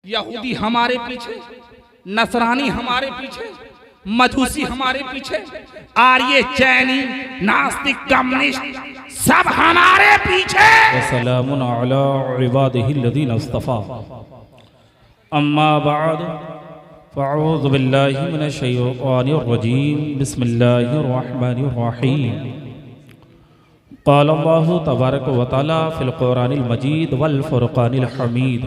यहूदी हमारे पीछे, नसरानी हमारे पीछे, मजूसी हमारे पीछे, आर्य, चैनी, नास्तिक, कम्युनिस्ट सब हमारे पीछे। वसलामुन अला इबादिहिल्लज़ीना इस्तफ़ा। अम्मा बाद फ़अऊज़ु बिल्लाहि मिनश शैतानिर रजीम। बिस्मिल्लाहिर रहमानिर रहीम। क़ाल अल्लाहु तबारक व तआला फ़िल क़ुरआनिल मजीद वल फ़ुरक़ानिल हमीद।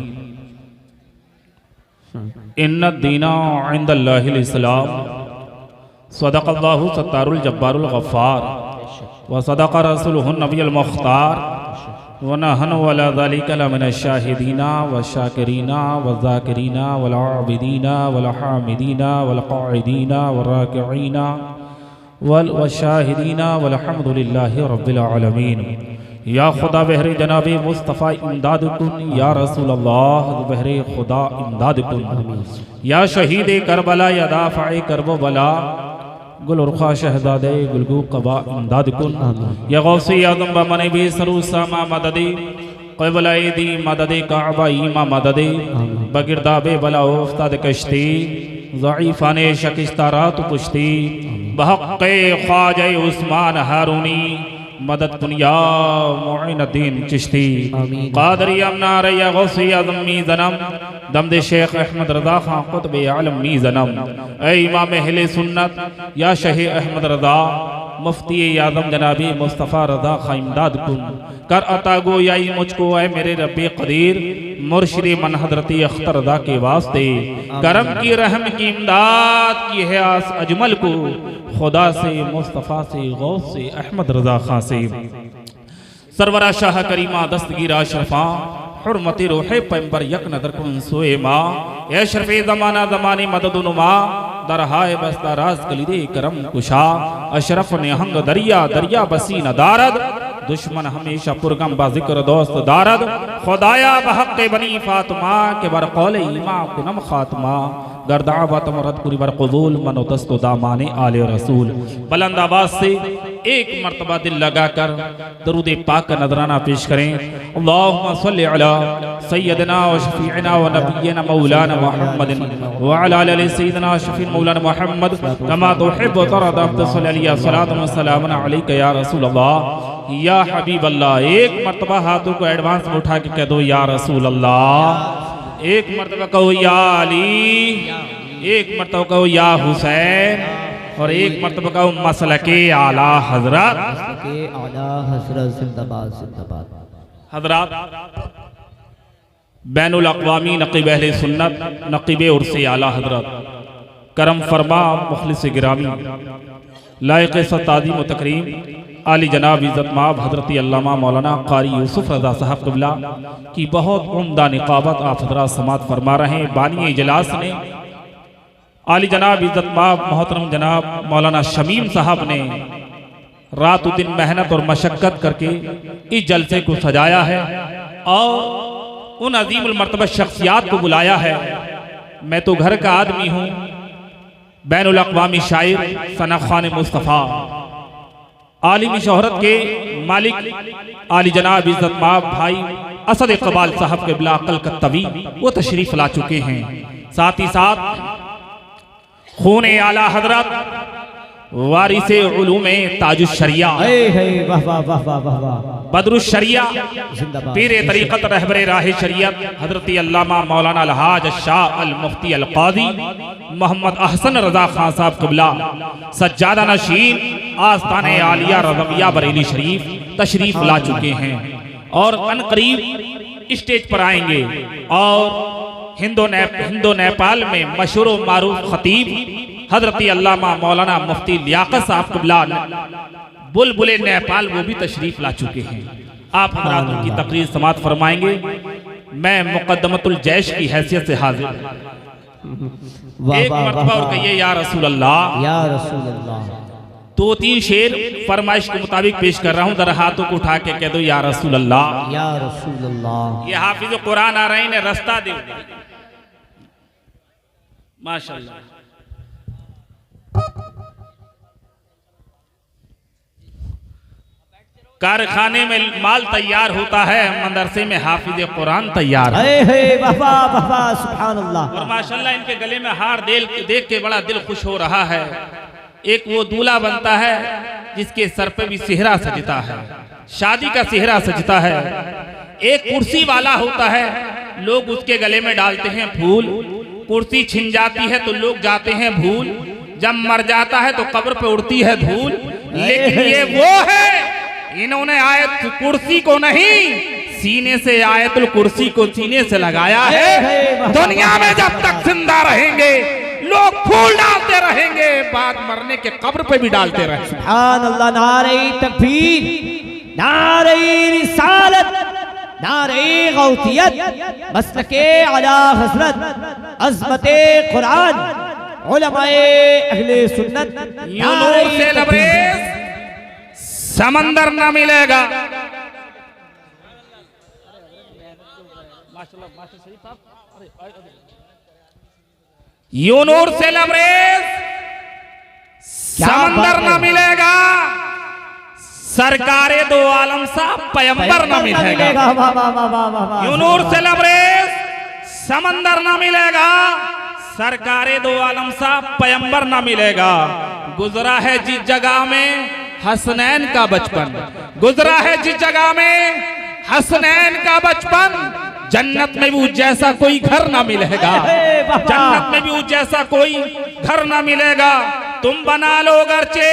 इन्ना दीना इंदल्लाहिल इस्लाम। सदक़ल्लाहु सत्तारुल जब्बारुल गफ़्फ़ार व सदक़ रसूलुहुन नबियुल मुख़्तार व नहनु अला ज़ालिका लमिनश शाहिदीना व शाकिरीना व ज़ाकिरीना वल आबिदीना वल हामिदीना वल क़ाइदीना व राकिईना वल शाहिदीना वल्हम्दुलिल्लाहि रब्बिल आलमीन। या खुदा बहरे जनाबे मुस्तफ़ा इमदाद कुन, या रसूल अल्लाह बहरे खुदा इमदाद कुन, या शहीद करबला या दाफ़ाए करबला गुलरखा शहजादे गुलगू कबा इमदाद कुन, या गौसे आज़म बमने बे सरूसामा मददे क़बलाएदी मददे काबा ईमा मददे बगिरदाबे बला उस्ताद कश्ती ज़ईफ़ाने शकिस्तारात पुश्ती बहक़्क़े ख्वाजा उस्मान हारूनी मदद दुनिया मुइनुद्दीन चिश्ती क़ादरी अमनार या गौसे आज़म मी ज़नम दमदे शेख अहमद रज़ा खां क़ुतब आलम मी ज़नम। ऐ इमाम अहले सुन्नत या शहे अहमद रज़ा मुफ्ती आज़म जनाबी मुस्तफ़ा रज़ा खां इमदाद कुन कर अता गोयाई मुझको ऐ मेरे रब्बे क़दीर मुर्शिद मन हज़रती अख्तर रज़ा के वास्ते करम की रहम की इमदाद की है आस अजमल को खुदा से मुस्तफ़ा से गौस से अहमद रज़ा खां से सरवरा शाह करीमा दस्तगीरा अशरफा हुर्मती रोहे पैम्बर यक नदर कुन सोए माँ ए शरफ़े ज़माना ज़मानी मददुनुमा दरहाए बस्ता राज कलीदे करम कुशा अशरफ निहंग दरिया दरिया बसी नदारद दुश्मन हमेशा पुरगम बा जिक्र दोस्त दारद खुदाया बहक़्क़े बनी फातिमा के बर कौले ईमा कुनम खातिमा गर्दावत मरद कुरी बर क़बूल मनो दस्तो दामाने आले रसूल। बुलंद आवाज़ से एक मर्तबा दिल लगाकर दरूद पाक का नजराना पेश करें। अल्लाहुम्मा सल्लि अला सय्यदना व शफीअना व नबिय्यना मौलाना मुहम्मदिन व अला आलि सय्यदना शफीअ मौलाना मुहम्मद कमा तुहिब्बु व तरदा सल्लल्लाहु अलैहि सलातु व सलामुन अलैका या रसूल अल्लाह या हबीब अल्लाह। एक मर्तबा हाथों को एडवांस में उठा के कह दो या रसूल अल्लाह। एक मर्तबा कहो या अली, एक मर्तबा कहो या हुसैन और एक मर्तबा कहो मसलके आला हजरत। मसलके आला हजरत जिंदाबाद जिंदाबाद। हजरत बैनुल अक़वामी नक़ीब अहले सुन्नत नक़ीब उर्से आला हजरत करम फरमा मुखलिस गिरामी लायक़ सतादीम व तकरीम आली जनाब इज़्ज़त माब हज़रती अल्लामा मौलाना क़ारी यूसुफ़ रज़ा साहब क़िबला की बहुत उम्दा निक़ाबत आप हज़रात समात फरमा रहे हैं। बानी इजलास ने आली जनाब इज़्ज़त माब मोहतरम जनाब मौलाना शमीम साहब ने रात दिन मेहनत और मशक्क़त करके इस जलसे को सजाया है और उन अज़ीमुल मर्तबा शख्सियात को बुलाया है। मैं तो घर का आदमी हूँ, बैनुल अक़वामी शायर सना खान मुस्तफ़ा आलिमी शोहरत के मालिक आली जनाब इज़्ज़त माब भाई असद इक़बाल साहब के बिला अक़ल कत्तवी वो तशरीफ़ ला चुके हैं। साथ ही साथ खून आला हजरत वारिसे उलूमे ताजुश शरिया बदरुश शरिया पीरे तरीक़त रहबरे राह शरीयत हज़रती अल्लामा मौलाना अलहाज शाह अल मुफ्ती अल क़ाज़ी मोहम्मद अहसन रज़ा खां साहब क़िबला सज्जादा नशीन आस्ताने आलिया रज़विया बरेली शरीफ तशरीफ़ ला चुके हैं और अनक़रीब स्टेज पर आएंगे। और हिंदो नेपाल में मशहूर व मारूफ ख़तीब हज़रती अल्लामा मौलाना मुफ्ती लियाक़त साहब क़िबला बुलबुले नेपाल वो भी तशरीफ़ ला चुके हैं। आप हज़रात उनकी तकरीर समात फरमाएंगे। मैं मुक़द्दमतुल जैश की हैसियत से हाजिर एक मर्तबा और कहिए या रसूल अल्लाह। या रसूल अल्लाह। दो तीन शेर फरमाइश के मुताबिक पेश कर रहा हूँ, जरा हाथों को उठा के कह दो या रसूल अल्लाह। या रसूल अल्लाह। ये हाफिज़ कुरान आ रहे हैं, रास्ता दे माशाअल्लाह। कारखाने में माल तैयार होता है, मदरसे में हाफिज कुरान तैयार है। सुभान अल्लाह। और माशाल्लाह इनके गले में हार देख के बड़ा दिल खुश हो रहा है। एक वो दूल्हा बनता है जिसके सर पे भी सेहरा सजता है, शादी का सेहरा सजता है। एक कुर्सी वाला होता है, लोग उसके गले में डालते हैं फूल। कुर्सी छिन जाती है तो लोग जाते हैं भूल, जब मर जाता है तो कब्र पे उड़ती है धूल। लेकिन ये वो है, इन्होंने आयत कुर्सी को नहीं, सीने से आयतुल कुर्सी को सीने से लगाया है। दुनिया में जब तक जिंदा रहेंगे लोग फूल डालते रहेंगे, बाद मरने के कब्र पे भी डालते रहेंगे। सुभान अल्लाह। नारे तकबीर, नारे रिसालत, नारे गौसियत, मसलके आला हज़रत, अज़मते कुरान, उलमाए अहले सुन्नत। नूर से लबरेज समंदर न मिलेगा। यूनूर से लबरेज समंदर न मिलेगा। सरकारे दो आलम सा पैगंबर न मिलेगा। यूनूर से लबरेज समंदर न मिलेगा। सरकारे दो आलम सा पैगंबर न मिलेगा। गुजरा है जिस जगह में हसनैन का बचपन, गुजरा है जिस जगह में हसनैन का बचपन, जन्नत में भी उस जैसा कोई घर ना मिलेगा। जन्नत में भी उस जैसा कोई घर ना मिलेगा। तुम बना लो गरचे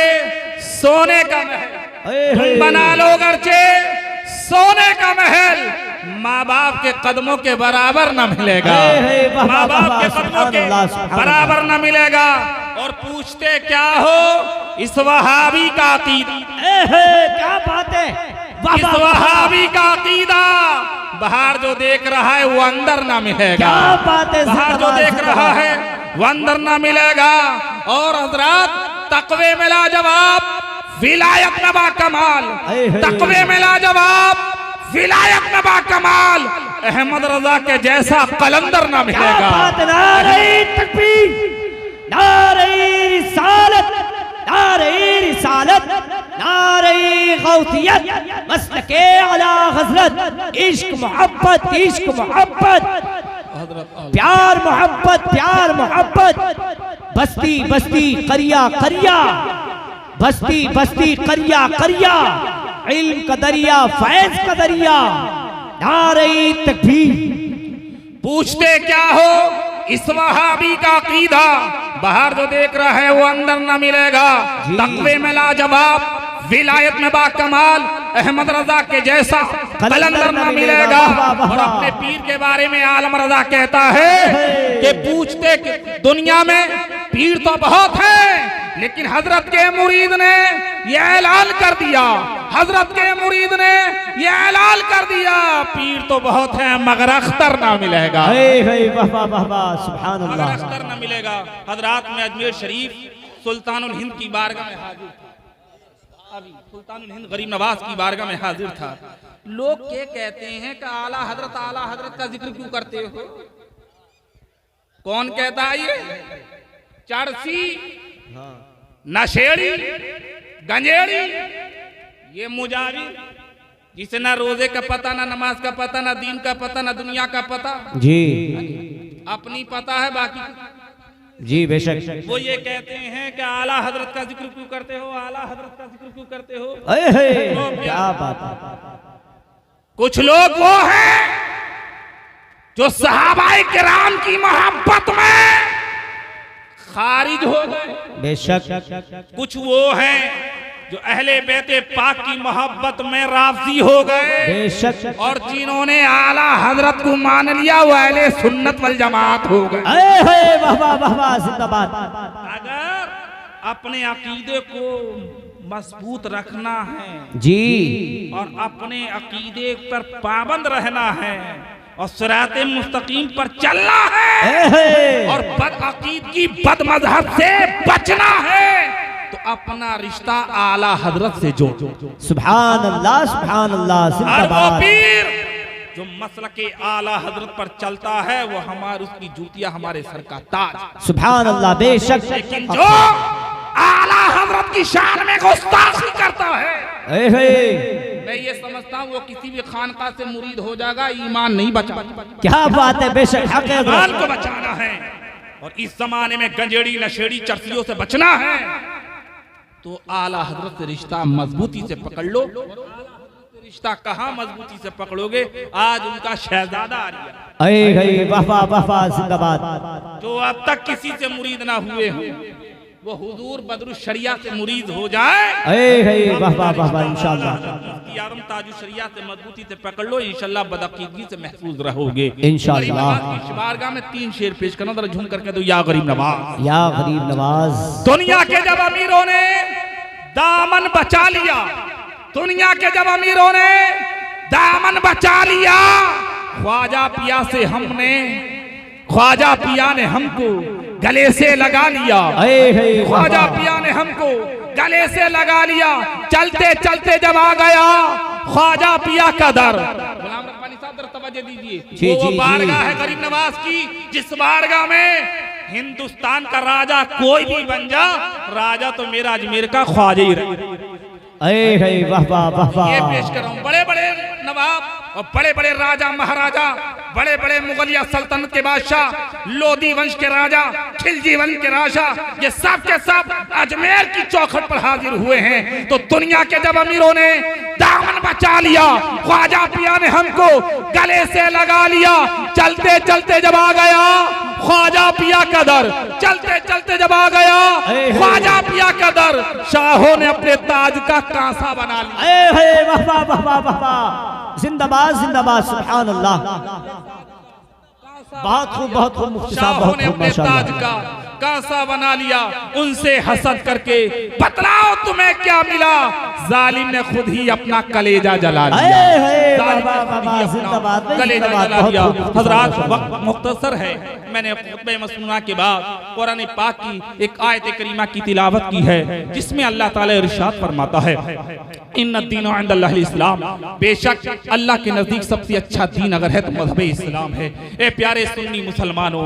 सोने का महल, तुम बना लो गरचे सोने का महल, माँ बाप के कदमों के बराबर ना मिलेगा। माँ बाप के कदमों के बराबर ना मिलेगा। और पूछते क्या हो इस वहाबी का अकीदा, क्या बात है, इस वहाबी का अकीदा, बाहर जो देख रहा है वो अंदर ना मिलेगा। क्या बात है, बाहर जो देख रहा है वो अंदर ना मिलेगा। और हजरत तकवे में लाजवाब, विलायत में बाकमाल, तकवे में लाजवाब, विलायत में बाकमाल, अहमद रजा के जैसा कलंदर ना मिलेगा। नारे तकबीर, नारे रिसालत, नारे रिसालत, नारे गौसियत, मसलके आला हज़रत, इश्क मोहब्बत, इश्क मोहब्बत, प्यार मोहब्बत, प्यार मोहब्बत, बस्ती बस्ती करिया करिया, बस्ती बस्ती करिया करिया, इल्म का दरिया, फैज का दरिया। नारे तकबीर। पूछते क्या हो इस वहाबी का अकीदा, बाहर जो देख रहा है वो अंदर ना मिलेगा। तकवे में लाजवाब, विलायत में बाकमाल, अहमद रजा के जैसा कलंदर ना मिलेगा। और अपने पीर के बारे में आलम रजा कहता है कि पूछते कि दुनिया में पीर तो बहुत है, लेकिन हजरत के मुरीद ने यह ऐलान कर दिया, हजरत के मुरीद ने यह ऐलान कर दिया, पीर तो बहुत है मगर अख्तर ना मिलेगा। सुभान मगर अल्लाह। अख्तर ना मिलेगा। हजरात में अजमेर शरीफ सुल्तानुल हिंद की बारगाह में हाजिर था, अभी सुल्तानुल हिंद गरीब नवाज की बारगाह में हाजिर था। लोग ये कहते हैं कि आला हजरत का जिक्र क्यों करते हो? कौन कहता है ये? चरसी, नशेड़ी, गंजेड़ी, ये मुजारी जिसे ना रोजे का पता, ना नमाज का पता, ना दीन का पता, ना दुनिया का पता, जी अपनी पता है बाकी जी बेशक। वो ये कहते हैं कि आला हजरत का जिक्र क्यों करते हो, आला हजरत का जिक्र क्यों करते हो? क्या बात है। कुछ लोग वो हैं जो सहाबाए किराम की मोहब्बत में खारिज हो गए। बेशक। कुछ वो हैं जो अहले बैते पाक की मोहब्बत में राजी हो गए। बेशक। और जिन्होंने आला हजरत को मान लिया वो अहले सुन्नत वल जमात हो गए। वाह वाह वाह वाह, जिंदाबाद। अगर अपने अकीदे को मजबूत रखना है जी, और अपने अकीदे पर पाबंद रहना है और सिराते मुस्तकीम पर चलना है और बद अकीद की बद मजहब से बचना है, तो अपना रिश्ता आला हजरत से जोड़ो। सुभान अल्लाह, सुभान अल्लाह, और वो जिंदाबाद। पीर जो मसलके आला हजरत पर चलता है वो हमारी उसकी जूतियां हमारे सर का ताज। सुभान अल्लाह, बेशक। लेकिन जो आला हजरत की शान में गुस्ताखी करता है, मैं ये समझता हूँ वो किसी भी खानका से मुरीद हो जाएगा, ईमान नहीं बचा। क्या बात है, बेशक हक है ईमान को बचाना है। और इस जमाने में गंजेड़ी नशेड़ी चर्सियों से बचना है तो आला हजरत से रिश्ता मजबूती से पकड़ लो। रिश्ता कहाँ मजबूती से पकड़ोगे, आज उनका शहजादा आ रहा है, वाह वाह वाह वाह, जिंदाबाद। जो अब तक किसी से मुरीद ना हुए हों वो हुजूर बदरुल शरिया से मुरीद हो जाए। वाह वाह वाह वाह, इंशाअल्लाह यारम ताजु शरिया से मजबूती से पकड़ लो, इंशाअल्लाह बदअकीदगी से महफूज रहोगे इंशाअल्लाह। बारगाह में 3 शेर पेश करना, जरा झूम करके दो। या गरीब नवाज, या गरीब नवाज। दुनिया के जब अमीरों ने दामन बचा लिया, दुनिया के जब अमीरों ने दामन बचा लिया, ख्वाजा पिया से हमने, ख्वाजा पिया ने हमको गले से लगा लिया, ख्वाजा पिया ने हमको गले से लगा लिया। चलते चलते जब आ गया ख्वाजा पिया का दर, गुलाम रब्बानी साहब जरा तवज्जो दीजिए, वो बारगाह है गरीब नवाज की, जिस बारगाह में हिंदुस्तान का राजा कोई भी बन जा, राजा तो मेरा अजमेर का ख्वाजा ही रहे। वाह वाह वाह वाह। ये पेश कर रहा हूँ, बड़े बड़े नवाब और बड़े बड़े राजा महाराजा, बड़े बड़े मुगलिया सल्तनत के बादशाह, लोधी वंश के राजा, खिलजी वंश के राजा, ये सब के सब अजमेर की चौखट पर हाजिर हुए हैं। तो दुनिया के जब अमीरों ने दामन बचा लिया, ख्वाजा पिया ने हमको गले से लगा लिया। चलते चलते जब आ गया ख्वाजा पिया का दर, चलते चलते जब आ गया ख्वाजा पिया का दर, शाहों ने अपने ताज का कांसा बना लिया। वाह वाह वाह वाह वाह वाह, जिंदाबाद जिंदाबाद, सुभान अल्लाह। बहुत खूब बहुत खूब, मुफ्ती साहब शाहों बहुत ने खूब, अपने माशाअल्लाह। ताज का कांसा बना लिया। उनसे हसद करके बतलाओ तुम्हें क्या मिला, जालिम ने खुद ही अपना कलेजा जला लिया, जालिम ने खुद ही अपना कलेजा जला लिया। हजरात वक्त मुख्तसर है, मैंने खुतबे मसनूना के बाद कुरान पाक की एक आयत करीमा की तिलावत की है, जिसमें अल्लाह ताला इरशाद फरमाता है, इन्ना दीनु इंदल्लाहिल इस्लाम, बेशक अल्लाह के नजदीक सबसे अच्छा दीन अगर है तो मज़हब इस्लाम है। ए प्यारे सुन्नी मुसलमानों,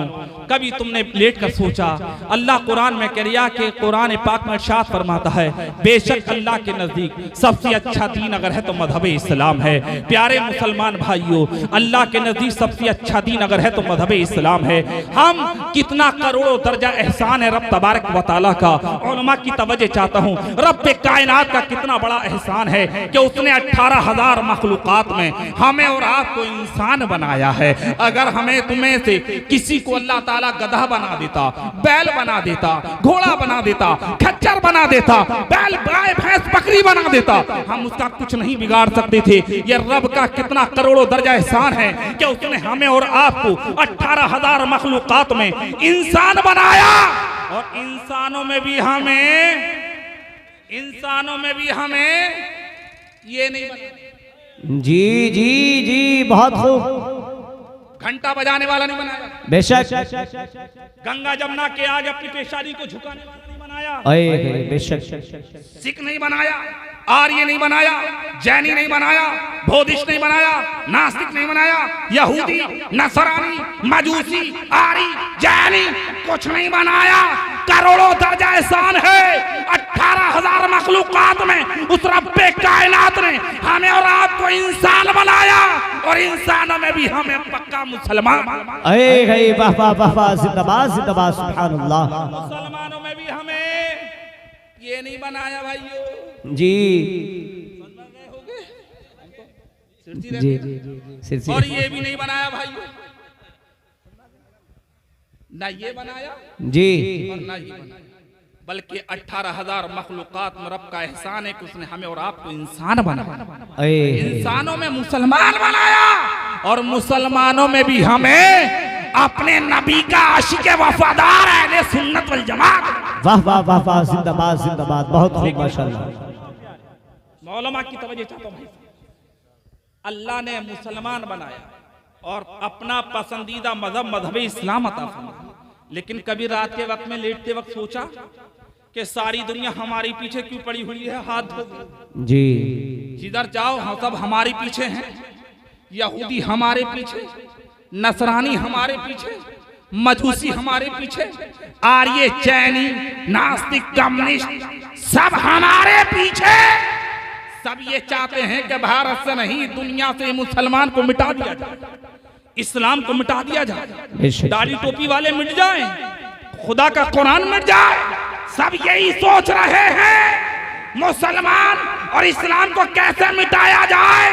कभी तुमने लेट कर सोचा, अल्लाह कुरान में कह रहा कि कुरान पाक में इरशाद फरमाता है, बेशक अल्लाह के नजदीक सबसे अच्छा दीन अगर है तो मज़हब इस्लाम है। प्यारे मुसलमान भाइयों, अल्लाह के नजदीक सबसे अच्छा दीन अगर है तो मज़हब इस्लाम है। हम कितना करोड़ों दर्जा एहसान है रब तबारक व तआला का, उलमा की तवज्जो चाहता हूँ, रब कायनात का कितना बड़ा एहसान है कि उसने 18,000 मखलूकात में हमें और आपको इंसान बनाया है। अगर हमें तुम्हें से किसी को अल्लाह ताला गधा बना देता, बैल बना देता, घोड़ा बना देता, खच्चर बना देता, बैल गाय भैंस बकरी बना देता, हम उसका कुछ नहीं बिगाड़ सकते थे। ये रब का कितना करोड़ों दर्जा एहसान है कि उसने हमें और आपको 18,000 मखलूकात में इंसान बनाया, और इंसानों में भी हमें ये नहीं बनाया। जी जी जी, बहुत खूब। घंटा बजाने वाला नहीं बनाया, बेशक। गंगा जमुना के आगे अपनी पेशानी को झुकाने वाला नहीं बनाया, बेशक। सिख नहीं बनाया, आर्य नहीं बनाया, जैनी नहीं बनाया, बौद्धिस्ट नहीं बनाया, नास्तिक नहीं बनाया, यहूदी, नसरानी, मजूसी, आरी, जैनी कुछ नहीं बनाया। करोड़ों दर्जा एहसान है, 18,000 मखलूकात में उस रब्बे कायनात ने हमें और आपको इंसान बनाया, और इंसानों में भी हमें पक्का मुसलमान। वाह वाह वाह वाह, जिंदाबाद जिंदाबाद, सुभान अल्लाह। मुसलमानों में भी हमें ये नहीं बनाया भाइयों जी जी जी, और ये भी नहीं बनाया भाइयों, ना ये बनाया जी, और ना ये बनाया, बल्कि 18,000 मखलूकात में रब का एहसान है कि उसने हमें और आपको इंसान बनाया, इंसानों में मुसलमान बनाया, और मुसलमानों में भी हमें अपने नबी का आशिक वफादार अहले सुन्नत वल जमात। वाह वाह वाह वाह, जिंदाबाद जिंदाबाद, बहुत खूब, माशाअल्लाह। मौलमा की तवज्जो चाहता हूं भाई, अल्लाह ने मुसलमान बनाया और अपना पसंदीदा मजहब मजहब इस्लाम अता फरमाया, लेकिन कभी रात के वक्त में लेटते वक्त सोचा कि सारी दुनिया हमारे पीछे क्यों पड़ी हुई है, हाथ धो जी, जिधर जाओ हम सब हमारे पीछे हैं, यहूदी हमारे पीछे, नसरानी हमारे पीछे, मजूसी हमारे पीछे, आर्य जैनी नास्तिक कम्युनिस्ट सब हमारे पीछे, सब ये चाहते हैं कि भारत से नहीं दुनिया से मुसलमान को मिटा दिया जाए, इस्लाम को मिटा दिया जाए, दाढ़ी टोपी वाले मिट जाएं, खुदा का कुरान मिट जाए। सब यही सोच रहे हैं मुसलमान और इस्लाम को कैसे मिटाया जाए।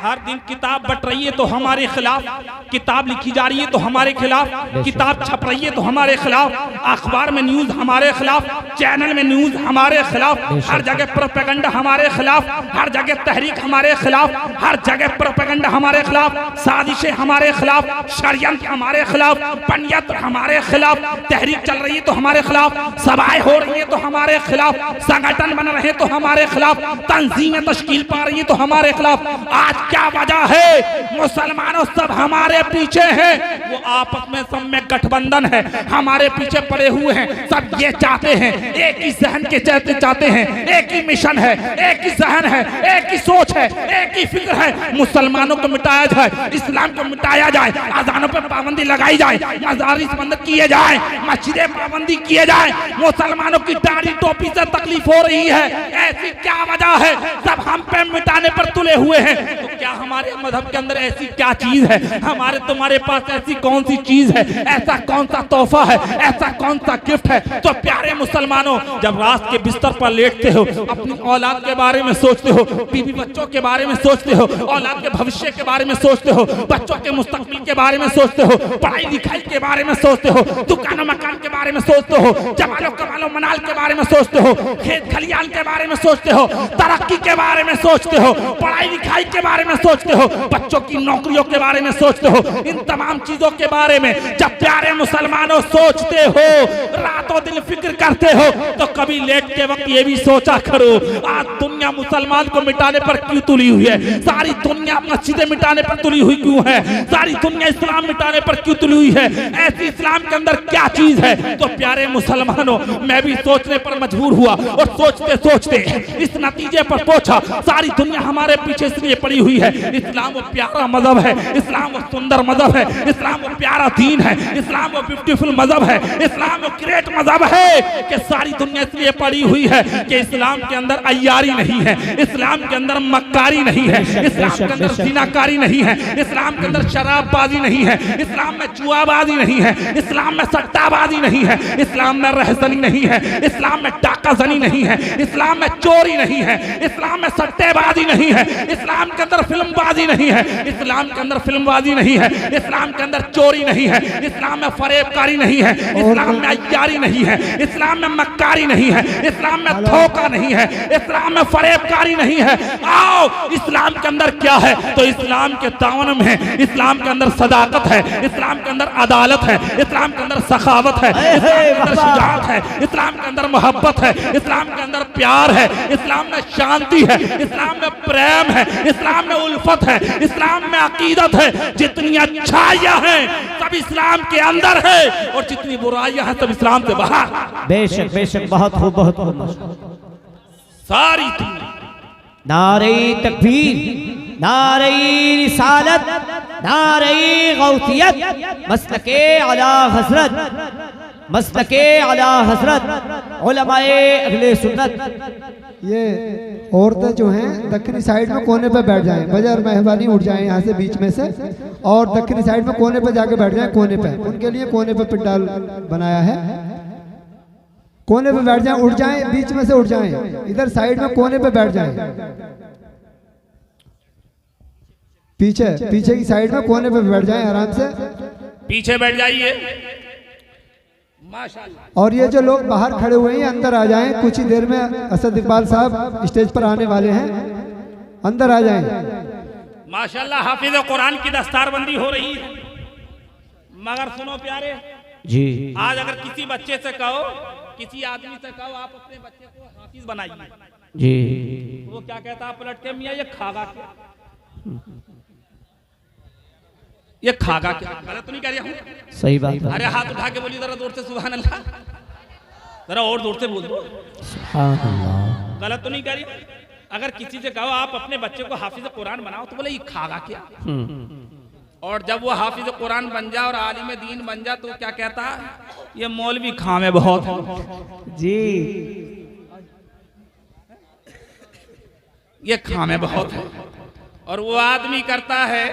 हर दिन किताब बट रही है तो हमारे खिलाफ, किताब लिखी जा रही है तो हमारे खिलाफ, किताब छप रही है तो हमारे खिलाफ, अखबार में न्यूज हमारे खिलाफ, चैनल में न्यूज हमारे खिलाफ, हर जगह प्रोपेगेंडा हमारे खिलाफ, हर जगह तहरीक हमारे खिलाफ, हर जगह प्रोपेगेंडा हमारे खिलाफ, साजिशें हमारे खिलाफ, षड्यंत्र हमारे खिलाफ, पंडित हमारे खिलाफ, तहरीक चल रही है तो हमारे खिलाफ, सभाएं हो रही है तो हमारे खिलाफ, संगठन बन रहे तो हमारे खिलाफ, तंजीमें तश्कील पा रही है तो हमारे खिलाफ। आज क्या वजह है? मुसलमानों सब हमारे पीछे हैं, वो आपस में सब में गठबंधन है, हमारे पीछे पड़े हुए हैं। सब ये चाहते हैं, एक ही जहन के चाहते हैं, एक ही मिशन है, एक ही जहन है, एक ही सोच है, एक ही फिक्र है, मुसलमानों को मिटाया जाए, इस्लाम को मिटाया जाए, अजानों पर पाबंदी लगाई जाए, मजारिस बंद किए जाए, मस्जिदें पाबंदी किए जाए। मुसलमानों की दाढ़ी टोपी से तकलीफ हो रही है, ऐसी क्या वजह है? सब हम पे मिटाने पर तुले हुए हैं। तो क्या हमारे मजहब के अंदर ऐसी क्या चीज है? हमारे तुम्हारे पास ऐसी कौन सी चीज है? ऐसा कौन सा तोहफा है? ऐसा कौन सा गिफ्ट है? तो प्यारे मुसलमानों, जब रात के बिस्तर पर लेटते हो, अपनी औलाद के बारे में सोचते हो, बीवी बच्चों के बारे में सोचते हो, औलाद के भविष्य के बारे में सोचते हो, बच्चों के मुस्तकबिल के बारे में सोचते हो, पढ़ाई लिखाई के बारे में सोचते हो, दुकानों मकान के बारे में सोचते हो, जमालो कमालो मनाल के बारे में सोचते हो, खेत खलियान के बारे में सोचते हो, तरक्की के बारे में सोचते हो, पढ़ाई लिखाई के बारे में सोचते हो, बच्चों की नौकरियों के बारे में सोचते हो, इन तमाम चीजों के बारे में जब प्यारे मुसलमानों सोचते हो, रातों दिन फिक्र करते हो, तो कभी लेटते वक्त ये भी सोचा करो, आज दुनिया मुसलमान को मिटाने पर क्यों तुली हुई है? सारी दुनिया मस्जिदें मिटाने पर तुली हुई क्यों है? सारी दुनिया इस्लाम मिटाने पर क्यों तुली हुई है? ऐसी इस्लाम के अंदर क्या चीज है? तो प्यारे मुसलमानों, मैं भी सोचने पर मजबूर हुआ और सोचते सोचते इस नतीजे पर पहुंचा, सारी दुनिया हमारे पीछे इसलिए पड़ी हुई है। इस्लाम वो प्यारा मजहब है, इस्लाम वो सुंदर मजहब है, इस्लाम वो प्यारा दीन है, इस्लाम वो ब्यूटीफुल मजहब है, इस्लाम वो ग्रेट मजहब है कि सारी दुनिया इसलिए पड़ी हुई है कि इस्लाम के अंदर अय्यारी नहीं है, इस्लाम के अंदर मक्कारी नहीं है, इस्लाम के अंदर जिनाकारी नहीं है, इस्लाम के अंदर शराबबाजी नहीं है, इस्लाम में जुआबाजी नहीं है, इस्लाम में सट्टाबाजी नहीं है, इस्लाम में रहजनी नहीं है, इस्लाम में डाकाजनी नहीं है, इस्लाम में चोरी नहीं है, इस्लाम में सट्टेबाजी नहीं है, इस्लाम के अंदर फिल्मबाजी नहीं है, इस्लाम के अंदर फिल्मबाजी नहीं है, इस्लाम के अंदर चोरी नहीं है, इस्लाम में फरेबकारी नहीं है, इस्लाम में अय्यारी नहीं है, इस्लाम में मक्कारी नहीं है, इस्लाम में धोखा नहीं है, इस्लाम में फरेबकारी नहीं है। आओ, इस्लाम के अंदर क्या है? तो इस्लाम के दामन में इस्लाम के अंदर सदाकत है, इस्लाम के अंदर अदालत है, इस्लाम के अंदर सखावत है, इस्लाम के अंदर शुजाअत है, इस्लाम के अंदर मोहब्बत है, इस्लाम के अंदर प्यार है, इस्लाम में शांति है, इस्लाम में प्रेम है, इस्लाम में उल्फत है, इस्लाम में अकीदत है। जितनी अच्छाइयां हैं सब इस्लाम के अंदर है और जितनी बुराइयां हैं सब इस्लाम से बाहर। बेशक बेशक, बहुत खूब बहुत खूब। सारी नारे तकबीर, नारे रिसालत, नारे गौसियत, मसलके आला हजरत, मसलके आला हजरत, उलमाए अहले सुन्नत। ये औरतें जो हैं दक्षिणी साइड में कोने पे बैठ जाएं, बजाय मेहरबानी उठ जाएं यहाँ से बीच में से, और दक्षिणी साइड में कोने पे जाके बैठ जाएं, कोने पे, उनके लिए कोने पे पंडाल बनाया है, कोने पे बैठ जाएं, उठ जाएं, बीच में से उठ जाएं, इधर साइड में कोने पे बैठ जाएं, पीछे पीछे की साइड में कोने पे बैठ जाएं, आराम से पीछे बैठ जाइए माशाअल्लाह। और ये जो लोग बाहर खड़े हुए हैं अंदर आ जाएं, कुछ ही देर में असद इकबाल साहब स्टेज पर आने वाले हैं, अंदर आ जाएं। माशाअल्लाह, हाफिज कुरान की दस्तारबंदी हो रही है। मगर सुनो प्यारे जी, आज अगर किसी बच्चे से कहो, किसी आदमी से कहो आप अपने बच्चे को हाफिज बनाइए जी, वो क्या कहता है पलट के, मियां ये खागा क्या, ये खागा क्या? गलत तो नहीं कह रहा हूं? सही बात है। अरे हाथ उठा के बोलिए जरा जोर से, सुभान अल्लाह, जरा और जोर से बोल दो, सुभान अल्लाह। गलत तो नहीं कह रही? अगर किसी से कहो आप अपने बच्चे को हाफिज कुरान बनाओ तो बोले ये खागा क्या? और जब वो हाफिज कुरान बन जा और आलिम दीन बन जा तो क्या कहता है? ये मौलवी खामे बहुत है जी। ये खामे बहुत है। और वो आदमी करता है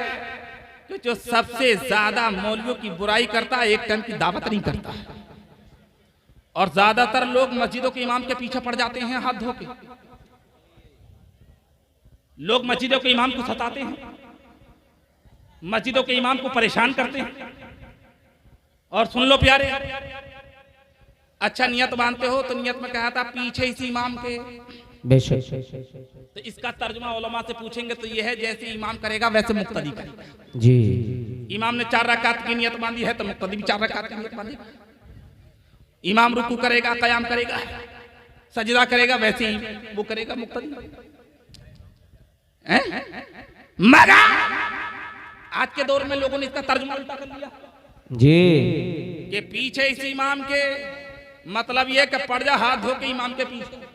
कि जो सबसे ज्यादा मौलवियों की बुराई करता है, एक टाइम की दावत नहीं करता है। और ज्यादातर लोग मस्जिदों के इमाम के पीछे पड़ जाते हैं हाथ धो के। लोग मस्जिदों के इमाम को सताते हैं, मस्जिदों के इमाम को परेशान करते हैं। और सुन लो प्यारे, अच्छा नियत मानते हो तो नियत में कहा था पीछे इसी इमाम के। बेशक। तो इसका तर्जुमा उलमा से पूछेंगे तो यह है जैसे इमाम करेगा वैसे मुक्तदी करेगा। जी। इमाम ने 4 रकात की नियत बांधी है तो मुक्तदी भी 4 रकात की नियत बांधेगा। इमाम रुकू करेगा, कयाम करेगा, सजदा करेगा, वैसे ही वो करेगा मुक्तदी। मगर आज के दौर में लोगों ने इसका तर्जुमा उल्टा कर लिया जी कि पीछे इस इमाम के, मतलब ये कि पड़ जा हाथ धो के इमाम के पीछे।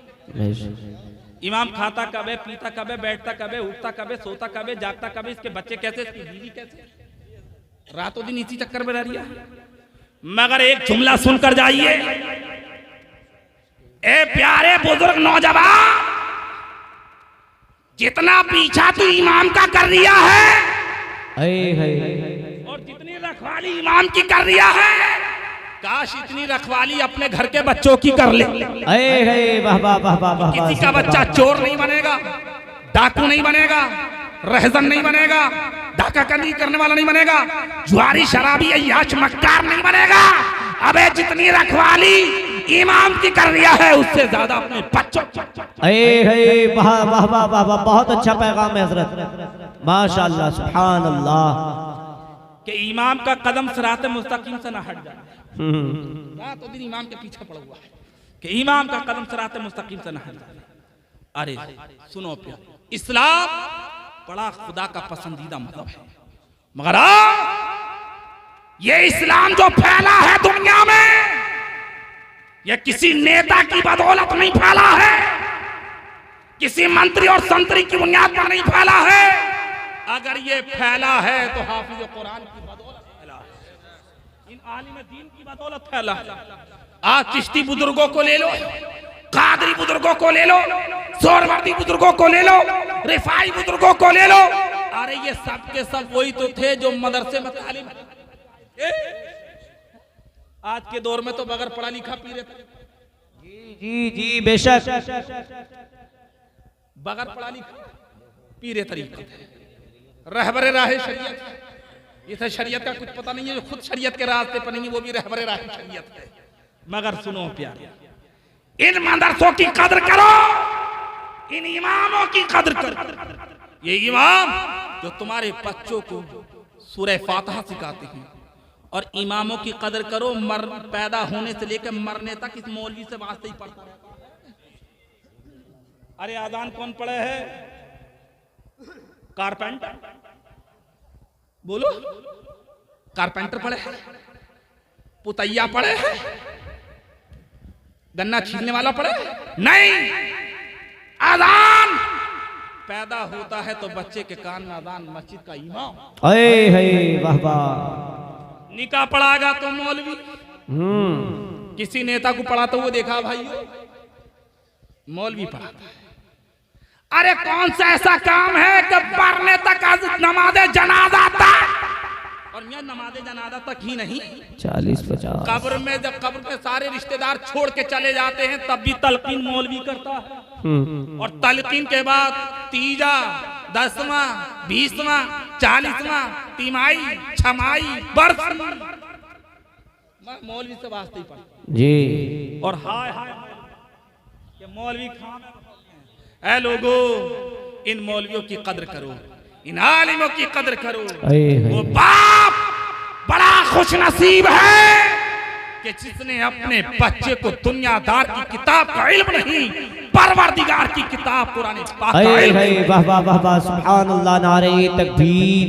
इमाम खाता कब है, पीता कब है, बैठता कब है, उठता कब है, सोता कब है, जागता कब है, इसके बच्चे कैसे, इसकी बीवी कैसे, रातों दिन इसी चक्कर में रह रही है। मगर एक जुमला सुनकर जाइए, ए प्यारे बुजुर्ग नौजवान, जितना पीछा तू इमाम का कर रिया है और जितनी रखवाली इमाम की कर रिया है, काश इतनी रखवाली अपने घर के बच्चों की कर ले। वाह वाह वाह वाह वाह। किसी का बच्चा चोर नहीं बनेगा, डाकू नहीं बनेगा, रहजन नहीं बनेगा, डाकाकंदी करने वाला नहीं बनेगा, जुआरी शराबी अय्याश मक्कार नहीं बनेगा। अबे जितनी रखवाली इमाम की कर रिया है उससे ज्यादा अपने बच्चों। वाह वाह वाह वाह वाह, बहुत अच्छा पैगाम है हजरत, माशाअल्लाह सुभान अल्लाह। कि इमाम का कदम सिरात मुस्तकीम से ना हट जाए। तो दिन इमाम के पीछे पड़ा हुआ है कि इमाम का कदम सिरात मुस्तकीम से ना हट जाए। अरे सुनो प्यार, इस्लाम बड़ा खुदा का पसंदीदा मजहब है, मगर ये इस्लाम जो फैला है दुनिया में, ये किसी नेता की बदौलत नहीं फैला है, किसी मंत्री और संतरी की बुनियाद पर नहीं फैला है। अगर ये फैला है तो हाफिज कुरान की बदौलत फैला है, इन आलिम दीन की बदौलत फैला है। आज चिश्ती बुजुर्गों को ले लो, कादरी बुजुर्गों को ले लो, सोहरवर्दी बुजुर्गों को ले लो, रिफाई बुजुर्गों को ले लो। अरे ये सब के सब वही तो थे जो मदरसे में तालीम। आज के दौर में तो बगैर पढ़ा लिखा पी रहे थे। जी जी बेशक, बगैर पढ़ा लिखा पी रहे तरीके रहबरे राहे शरीयत। इसे शरीयत का कुछ पता नहीं है, जो खुद शरीयत के रास्ते पर नहीं, वो भी रहबरे राहे शरीयत है। मगर सुनो प्यारे, इन मदरसों की कदर करो, इन इमामों की कदर करो। ये इमाम जो तुम्हारे बच्चों को सूरह फातिहा सिखाते हैं, और इमामों की कदर करो, पैदा होने से लेकर मरने तक इस मौलवी से वास्ते ही पढ़ता रहता है। अरे आजान कौन पढ़े है? कारपेंटर, बोलो कारपेंटर पढ़े है, पुतैया पढ़े है, गन्ना छीलने वाला पढ़े नहीं। आजान पैदा होता है तो बच्चे के कान में आजान, मस्जिद का इमाम। वाह वाह। निकाह पढ़ाएगा तो मौलवी। किसी नेता को पढ़ाता हुआ देखा भाई, मौलवी पढ़ाता है। अरे कौन सा ऐसा काम है कि पढ़ने तक नमाज़े जनाजा तक, और मैं नमाज़े जनाजा तक ही नहीं, 40-50 कब्र में जब कब्र में सारे रिश्तेदार छोड़ के चले जाते हैं तब भी तलकीन मौलवी करता है। और तलकीन के बाद तीजा, 10वां, 20वां, 40वां, तिमाही, छमाही, बरस मौलवी से वास्ते ही पढ़ता जी। और हाय हाय कि मौलवी खाना। ऐ लोगो, इन मौलवियों की कदर करो, इन आलिमों की कदर करो। वो बाप बड़ा खुश नसीब है कि जिसने अपने बच्चे को दुनियादार की किताब का इल्म नहीं, परवरदिगार की किताब कुरान पाक का इल्म। वाह वाह वाह वाह, सुभान अल्लाह। नारे तकबीर,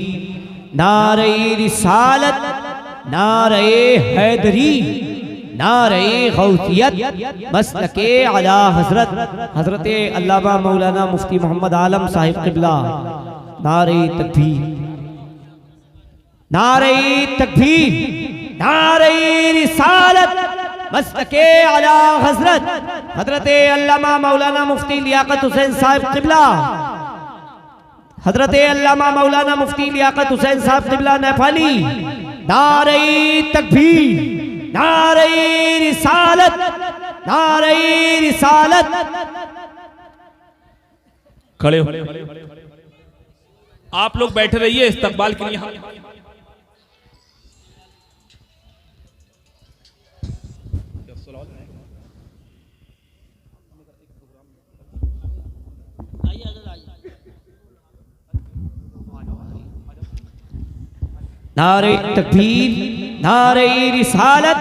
नारे रिसालत, नारे हैदरी, नारे गौसियत, मसलके आला हजरत हजरत अल्लामा मौलाना मुफ्ती मोहम्मद आलम साहिब क़िबला। नारे तकबीर, नारे तकबीर, नारे रिसालत, मसलके आला हजरत हजरत अल्लामा मौलाना मुफ्ती लियाकत हुसैन साहिब क़िबला। हजरत अल्लामा मौलाना मुफ्ती लियाकत हुसैन साहब क़िबला नेपाली, नारे तकबीर, नारे रिसालत, नारे रिसालत। खड़े हो, आप लोग बैठे रहिए इस्तकबाल के लिए। नारे तकबीर, नारे रिसालत।